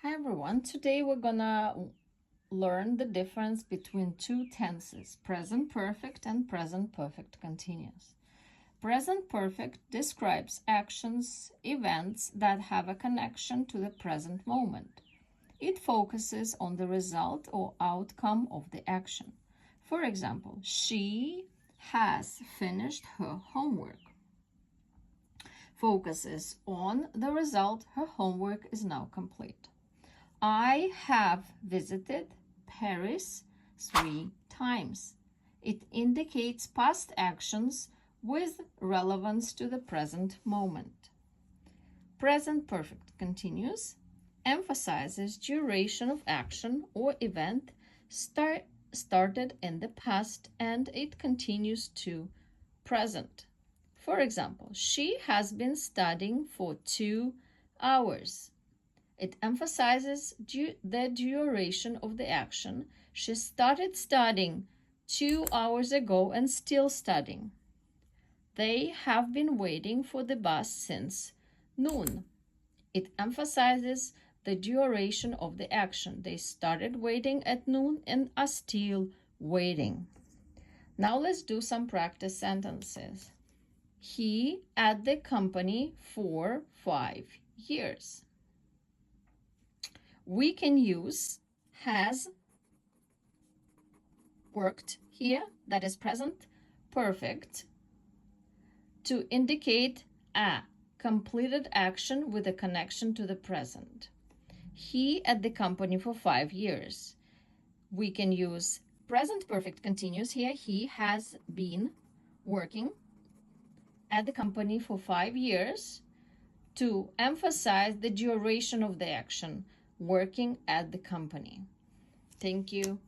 Hi everyone, today we're gonna learn the difference between two tenses, present perfect and present perfect continuous. Present perfect describes actions, events that have a connection to the present moment. It focuses on the result or outcome of the action. For example, she has finished her homework. Focuses on the result, her homework is now complete. I have visited Paris 3 times. It indicates past actions with relevance to the present moment. Present perfect continuous emphasizes duration of action or event started in the past and it continues to present. For example, she has been studying for 2 hours. It emphasizes the duration of the action. She started studying 2 hours ago and still studying. They have been waiting for the bus since noon. It emphasizes the duration of the action. They started waiting at noon and are still waiting. Now let's do some practice sentences. He at the company for 5 years. We can use has worked here, that is present perfect, to indicate a completed action with a connection to the present. He at the company for 5 years. We can use present perfect continuous here. He has been working at the company for 5 years to emphasize the duration of the action, working at the company. Thank you.